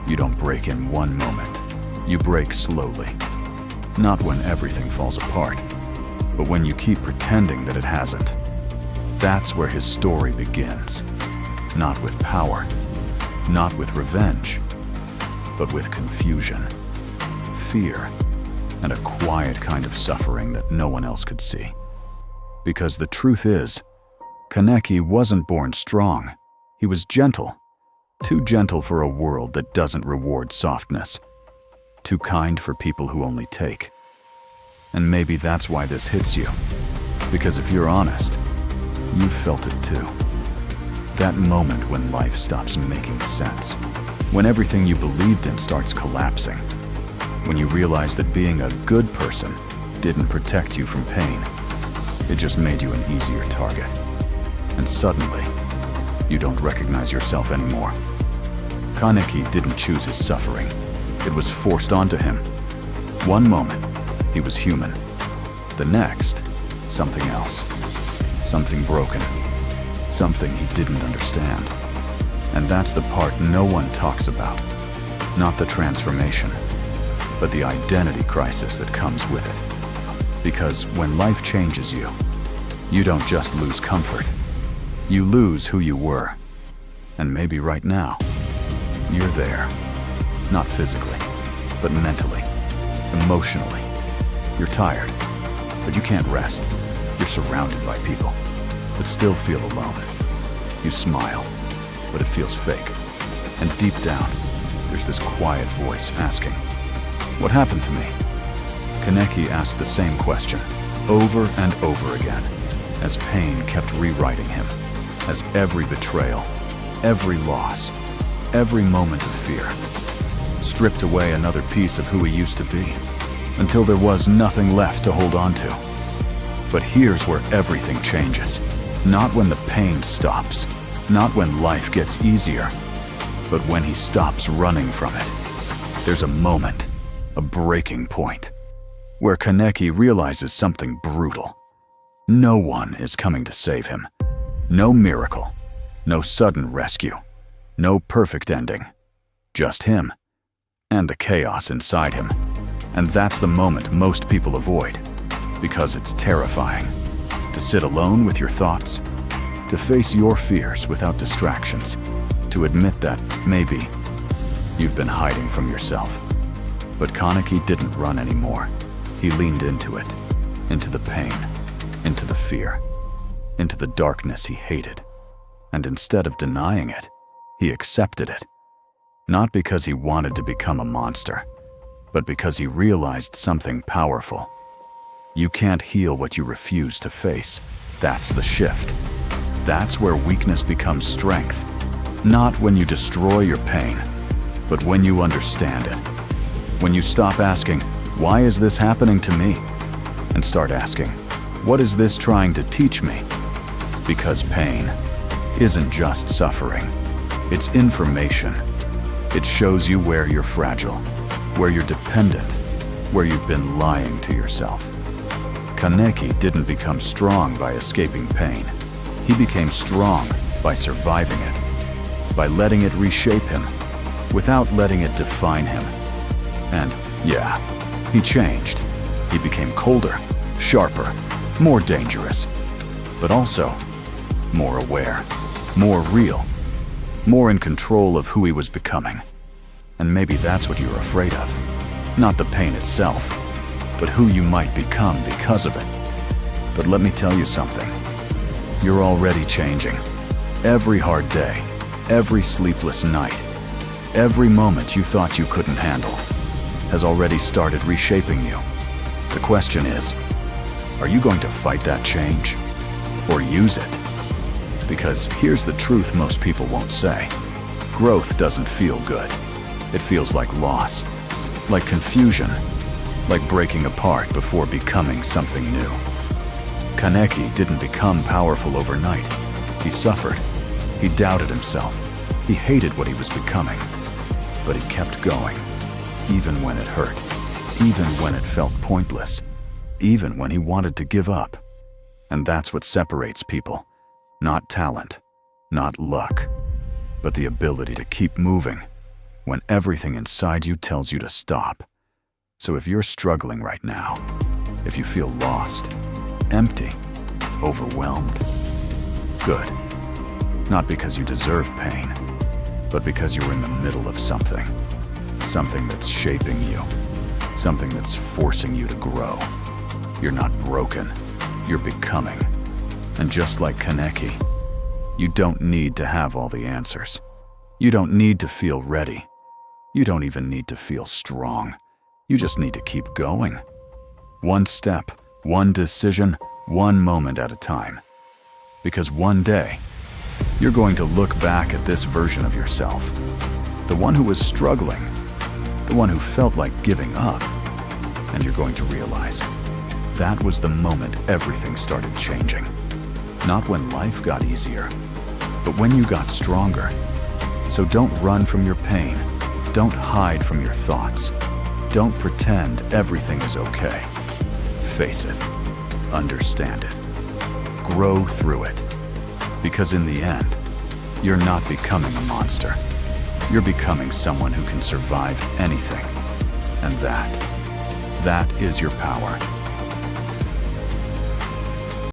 You don't break in one moment. You break slowly. Not when everything falls apart, but when you keep pretending that it hasn't. That's where his story begins. Not with power, not with revenge, but with confusion, fear, and a quiet kind of suffering that no one else could see. Because the truth is, Kaneki wasn't born strong. He was gentle. Too gentle for a world that doesn't reward softness. Too kind for people who only take. And maybe that's why this hits you. Because if you're honest, you've felt it too. That moment when life stops making sense. When everything you believed in starts collapsing. When you realize that being a good person didn't protect you from pain. It just made you an easier target. And suddenly, you don't recognize yourself anymore. Kaneki didn't choose his suffering. It was forced onto him. One moment, he was human. The next, something else. Something broken. Something he didn't understand. And that's the part no one talks about. Not the transformation, but the identity crisis that comes with it. Because when life changes you, you don't just lose comfort. You lose who you were. And maybe right now, you're there. Not physically, but mentally, emotionally. You're tired, but you can't rest. You're surrounded by people, but still feel alone. You smile, but it feels fake. And deep down, there's this quiet voice asking, "What happened to me?" Kaneki asked the same question, over and over again, as pain kept rewriting him, as every betrayal, every loss, every moment of fear stripped away another piece of who he used to be, until there was nothing left to hold on to. But here's where everything changes. Not when the pain stops, not when life gets easier, but when he stops running from it. There's a moment, a breaking point, where Kaneki realizes something brutal. No one is coming to save him. No miracle, no sudden rescue, no perfect ending. Just him, and the chaos inside him. And that's the moment most people avoid, because it's terrifying. To sit alone with your thoughts, to face your fears without distractions, to admit that, maybe, you've been hiding from yourself. But Kaneki didn't run anymore. He leaned into it, into the pain, into the fear, into the darkness he hated. And instead of denying it, he accepted it. Not because he wanted to become a monster, but because he realized something powerful. You can't heal what you refuse to face. That's the shift. That's where weakness becomes strength. Not when you destroy your pain, but when you understand it. When you stop asking, "Why is this happening to me?" and start asking, "What is this trying to teach me?" Because pain isn't just suffering. It's information. It shows you where you're fragile, where you're dependent, where you've been lying to yourself. Kaneki didn't become strong by escaping pain. He became strong by surviving it, by letting it reshape him, without letting it define him. And yeah, he changed. He became colder, sharper, more dangerous, but also more aware, more real, more in control of who he was becoming. And maybe that's what you're afraid of. Not the pain itself, but who you might become because of it. But let me tell you something. You're already changing. Every hard day, every sleepless night, every moment you thought you couldn't handle has already started reshaping you. The question is, are you going to fight that change or use it? Because here's the truth most people won't say. Growth doesn't feel good. It feels like loss, like confusion, like breaking apart before becoming something new. Kaneki didn't become powerful overnight. He suffered. He doubted himself. He hated what he was becoming. But he kept going, even when it hurt, even when it felt pointless, even when he wanted to give up. And that's what separates people. Not talent, not luck, but the ability to keep moving, when everything inside you tells you to stop. So if you're struggling right now, if you feel lost, empty, overwhelmed, good. Not because you deserve pain, but because you're in the middle of something. Something that's shaping you. Something that's forcing you to grow. You're not broken. You're becoming. And just like Kaneki, you don't need to have all the answers. You don't need to feel ready. You don't even need to feel strong. You just need to keep going. One step, one decision, one moment at a time. Because one day, you're going to look back at this version of yourself, the one who was struggling, the one who felt like giving up, and you're going to realize that was the moment everything started changing. Not when life got easier, but when you got stronger. So don't run from your pain. Don't hide from your thoughts. Don't pretend everything is okay. Face it. Understand it. Grow through it. Because in the end, you're not becoming a monster. You're becoming someone who can survive anything. And that is your power.